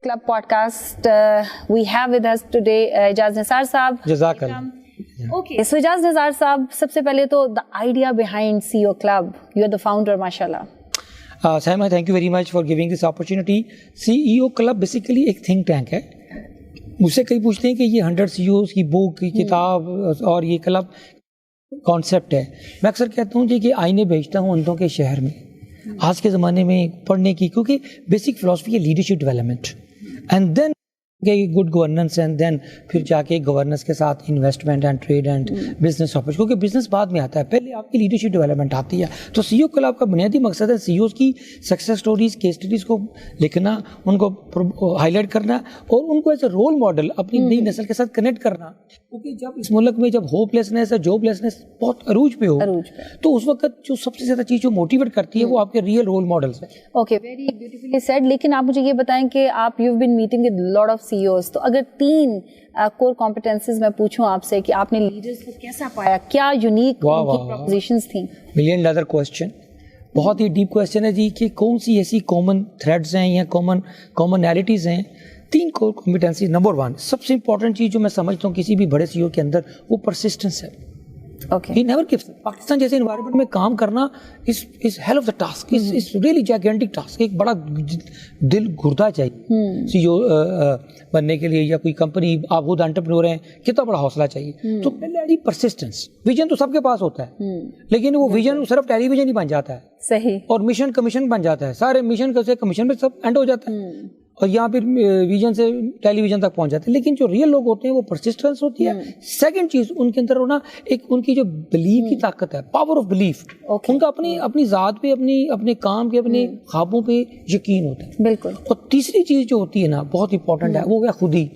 Club podcast. We have with us today Ijaz Nisar Saab. Jazakallah. Okay, so Ijaz Nisar Saab, sabse pehle to the idea behind CEO Club. You are the founder, mashallah. Saima, thank you very much for giving this opportunity. CEO Club basically एक think tank है. मुझसे कई पूछते हैं कि ये 100 CEOs की book की किताब और ये क्लब कॉन्सेप्ट है. मैं अक्सर कहता हूँ जी कि आईने भेजता हूँ उन के शहर में आज के ज़माने में पढ़ने की, क्योंकि बेसिक फिलॉसफी है leadership development and then good governance and then फिर जाके गवर्नेंस के साथ investment and trade and business opportunity, क्योंकि बिजनेस बाद में आता है, पहले आपकी लीडरशिप डेवलपमेंट आती है. तो सीईओ क्लब का बुनियादी मकसद है सीईओज की सक्सेस स्टोरीज, केस स्टडीज को लिखना, उनको हाईलाइट करना और उनको एज ए रोल मॉडल अपनी नई नस्ल के साथ कनेक्ट करना. क्योंकि जब इस मुल्क में जब होपलेसनेस या जॉबलेसनेस बहुत अरूज पे हो तो उस वक्त जो सबसे ज्यादा चीज जो मोटिवेट करती है वो आपके रियल रोल मॉडल्स हैं. Okay, very beautifully said. लेकिन आप मुझे ये बताएं कि आप you have been meeting with lot of CEOs, तो अगर 3 कोर कॉम्पिटेंसीज मैं पूछूं आपसे कि आपने लीडर्स को कैसा पाया, क्या यूनिक उनकी प्रोपोजिशंस थी? $1 क्वेश्चन, बहुत ही डीप क्वेश्चन है जी कि कौन सी ऐसी कॉमन थ्रेड्स हैं या कॉमनैलिटीज हैं. 3 कोर कॉम्पिटेंसी. नंबर 1 सबसे इंपॉर्टेंट चीज जो मैं समझता हूँ किसी भी बड़े सीईओ के अंदर, वो परसिस्टेंस है. He never gives. पाकिस्तान जैसे एनवायरनमेंट में काम करना is hell of the task, is really gigantic task. एक बड़ा दिल गुर्दा चाहिए सीईओ बनने के लिए, या कोई कंपनी आप खुद एंटरप्रेन्योर हैं, कितना बड़ा हौसला चाहिए. तो पहले आई परसिस्टेंस. विजन तो सबके पास होता है लेकिन वो विजन सिर्फ टेलीविजन ही बन जाता है. सही. और मिशन कमीशन बन जाता है. सारे मिशन से कमीशन में सब एंड हो जाता है और यहाँ फिर विजन से टेलीविजन तक पहुंच जाते हैं. लेकिन जो रियल लोग होते हैं वो परसिस्टेंस होती है. सेकंड चीज उनके अंदर होना एक उनकी जो बिलीव की ताकत है, पावर ऑफ बिलीफ. उनका अपनी जात पे, अपने काम के, अपने ख्वाबों पे यकीन होता है. बिल्कुल. और तीसरी चीज जो होती है ना बहुत इंपॉर्टेंट है, वो है खुद ही,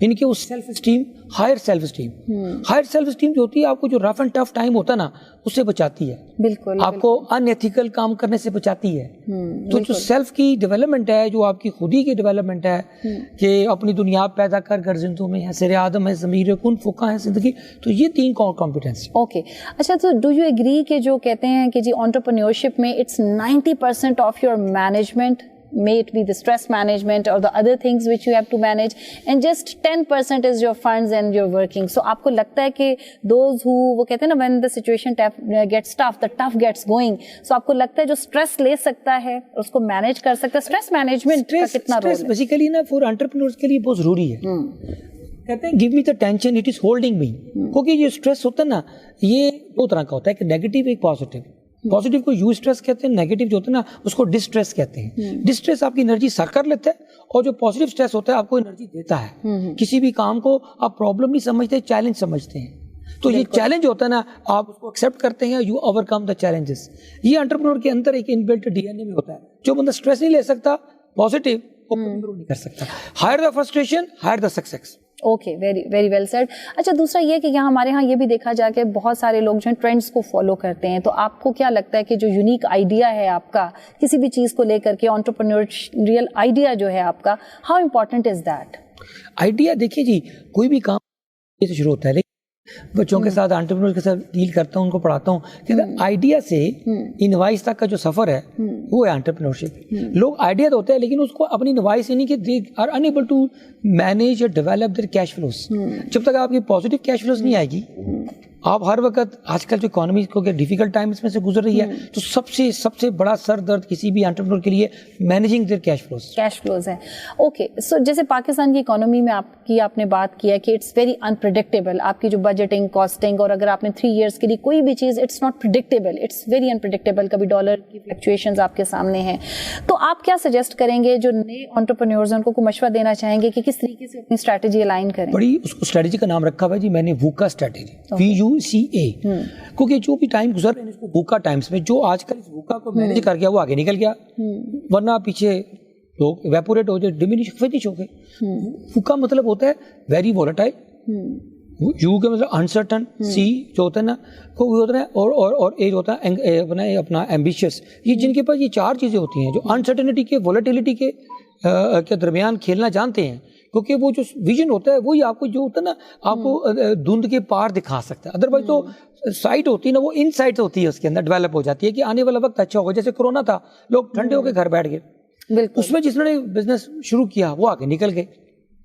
इनके वो self esteem, higher self esteem. Higher self esteem जो होती है आपको जो रफ एंड टफ टाइम होता है ना उससे बचाती है. बिल्कुल. आपको अनएथिकल काम करने से बचाती है. तो जो सेल्फ की डेवलपमेंट है, जो आपकी खुद ही की डेवलपमेंट है कि अपनी दुनिया पैदा कर गर्जिंदों में है, सिर आदम है, ज़मीर कुन फुका है जिंदगी, तो ये 3 कॉम्पिटेंसी. ओके, अच्छा, तो डू यू एग्री कि जो कहते हैं कि जी एंटरप्रेन्योरशिप में it's 90% of your management, may it be the stress management or the other things which you have to manage, and just 10% is your funds and your working. So आपको लगता है कि those who, वो कहते हैं ना, when the situation gets tough, the tough gets going. So आपको लगता है जो stress ले सकता है उसको manage कर सकता है. stress management का कितना रोल है? बेसिकली ना फॉर एंटरप्रेन्योर्स के लिए बहुत जरूरी है. कहते हैं give me the tension it is holding me. क्योंकि ये स्ट्रेस होता है ना, ये 2 तरह का होता है, एक नेगेटिव एक पॉजिटिव. पॉजिटिव को यू स्ट्रेस कहते हैं, नेगेटिव जो होता है ना उसको डिस्ट्रेस कहते हैं. डिस्ट्रेस आपकी एनर्जी सक कर लेता है और जो पॉजिटिव स्ट्रेस होता है आपको एनर्जी देता है. किसी भी काम को आप प्रॉब्लम नहीं समझते, चैलेंज समझते हैं. तो ये चैलेंज होता है ना, आप उसको एक्सेप्ट करते हैं, यू ओवरकम द चैलेंजेस. ये एंटरप्रेन्योर के अंदर एक इनबिल्ट डीएनए में होता है. जो बंदा स्ट्रेस नहीं ले सकता पॉजिटिव, वो कंट्रोल नहीं कर सकता. Higher the frustration, higher the success. Okay, very very well said. अच्छा, दूसरा ये कि यहाँ हमारे यहाँ ये भी देखा जाए कि बहुत सारे लोग जो हैं ट्रेंड्स को फॉलो करते हैं. तो आपको क्या लगता है कि जो यूनिक आइडिया है आपका किसी भी चीज़ को लेकर के, एंटरप्रेन्योरियल आइडिया जो है आपका, how important is that? Idea देखिए जी, कोई भी काम से शुरू होता है. बच्चों के साथ, एंटरप्रेन्योर्स के साथ डील करता हूँ, उनको पढ़ाता हूँ कि आइडिया से इनवाइस तक का जो सफर है वो है एंटरप्रेन्योरशिप. लोग आइडिया तो होते हैं लेकिन उसको अपनी इनवाइस यानी कि they are unable to manage और डेवलप देयर कैश फ्लोस. जब तक आपकी पॉजिटिव कैश फ्लोस नहीं आएगी, आप हर वक्त, आजकल जो इकोनॉमी को डिफिकल्ट टाइम इसमें से गुजर रही है, तो सबसे बड़ा सर दर्द किसी भी एंटरप्रेन्योर के लिए मैनेजिंग देयर कैश फ्लोज है. ओके, सो जैसे पाकिस्तान की इकोनॉमी में आपने बात किया कि इट्स वेरी अनप्रेडिक्टेबल. आपकी जो बजटिंग, कॉस्टिंग, और अगर आपने 3 इयर्स के लिए कोई भी चीज़, it's not predictable, it's very unpredictable. कभी डॉलर की फ्लक्चुएशंस आपके सामने हैं. तो आप क्या सजेस्ट करेंगे जो नए एंटरप्रेन्योर्स हैं, उनको मशवरा देना चाहेंगे कि किस तरीके से अपनी स्ट्रैटेजी अलाइन करें? बड़ी उसको स्ट्रैटेजी का नाम रखा हुआ है जी मैंने, वूका स्ट्रैटेजी, VUCA. क्योंकि जो भी टाइम गुजर रहे हैं इसको वूका टाइम्स में, जो आजकल इस वूका को मैनेज कर गया वो आगे निकल गया, वरना पीछे लोग इवेपोरेट हो जाए, डिमिनिश फिनिश हो गए. वूका मतलब होता है वेरी वोलेटाइल, यू का मतलब अनसर्टन, सी जो होता है ना वो होता है, और ए होता है अपना एम्बिशियस. ये जिनके पास ये 4 चीजें होती हैं, जो अनसर्टेनिटी के, वोलेटिलिटी के दरमियान खेलना जानते हैं, क्योंकि वो जो विजन होता है वही आपको जो होता है ना, आपको धुंध के पार दिखा सकता है. अदरवाइज तो साइट होती है ना, वो इनसाइट होती है, उसके अंदर डेवलप हो जाती है कि आने वाला वक्त अच्छा होगा. जैसे कोरोना था, लोग ठंडे होकर घर बैठ गए, بالکل اس میں جس نے بزنس شروع کیا وہ آگے نکل گئے,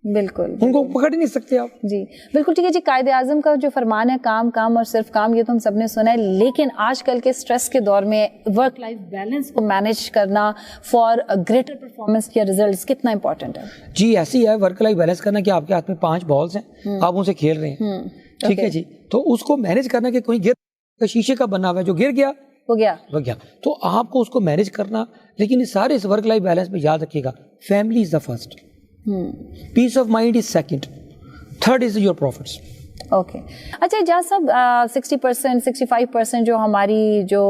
بالکل ان کو پکڑ ہی نہیں سکتے آپ. جی بالکل ٹھیک ہے جی. قائد اعظم کا جو فرمان ہے کام کام اور صرف کام, یہ تو ہم سب نے سنا ہے, لیکن آج کل کے اسٹریس کے دور میں ورک لائف بیلنس کو مینیج کرنا فار گریٹر پرفارمنس کے ریزلٹس کتنا امپورٹنٹ ہے؟ جی ایسی ہے ورک لائف بیلنس کرنا کہ آپ کے ہاتھ میں 5 بالز ہیں, آپ ان سے کھیل رہے ہیں, ٹھیک ہے جی, تو اس کو مینیج کرنا کہ کوئی گر شیشے کا بنا ہوا ہے جو گر گیا ہو گیا وہ گیا, تو آپ کو اس کو مینیج کرنا. لیکن اس سارے اس ورک لائف بیلنس میں یاد رکھیے گا, family is the first, peace of mind is second, third is your profits. Okay اچھا اجاز صاحب, 60% 65% جو ہماری جو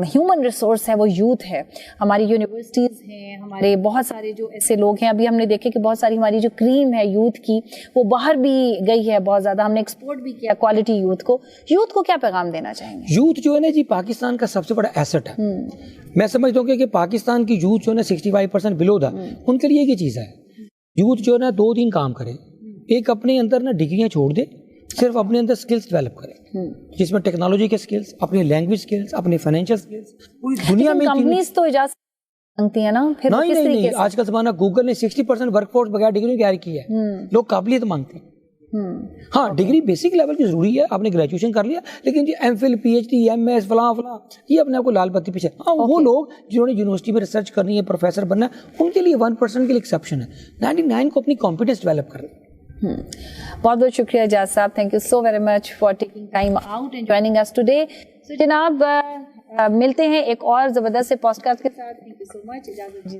ہیومن ریسورس ہے وہ یوتھ ہے. ہماری یونیورسٹیز ہیں, ہمارے بہت سارے جو ایسے لوگ ہیں, ابھی ہم نے دیکھے کہ بہت ساری ہماری جو کریم ہے یوتھ کی وہ باہر بھی گئی ہے بہت زیادہ, ہم نے ایکسپورٹ بھی کیا کوالٹی یوتھ کو کیا پیغام دینا چاہیں گے؟ یوتھ جو ہے نا جی پاکستان کا سب سے بڑا ایسٹ ہے. میں سمجھتا ہوں کہ پاکستان کی یوتھ جو ہے نا 65% بلو دا, ان کے لیے یہ چیز ہے یوتھ جو ہے نا 2-3 کام کرے. ایک اپنے اندر نا ڈگریاں چھوڑ دے, صرف اپنے اندر سکلز ڈیولپ کرے, جس میں ٹیکنالوجی کے سکلز, اپنی لینگویج سکلز, اپنی فائنینشیل سکلز, پوری دنیا میں کمپنیز تو اجازت مانگتی ہیں نا, پھر کس طریقے نہیں, سے؟ آج کا زمانہ گوگل نے 60% ورک فورس بغیر ڈگری تیار کی ہے. لوگ قابلیت مانگتے ہیں. ہاں ڈگری بیسک لیول کی ضروری ہے, آپ نے گریجویشن کر لیا, لیکن جی M Phil P H D M S فلاں یہ اپنے آپ کو لال بتی پیچھے. ہاں وہ لوگ جنہوں نے یونیورسٹی میں ریسرچ کرنی ہے, پروفیسر بننا ہے, ان کے لیے 1% کے لیے ایکسیپشن ہے. 99 کو اپنی کمپیٹنس ڈیولپ کر رہے. بہت بہت شکریہ اجاز صاحب, thank you so very much for taking time out and joining us today. So جناب ملتے ہیں ایک اور زبردست سے پوڈ کاسٹ کے ساتھ. تھینک یو سو مچ اجازت جی.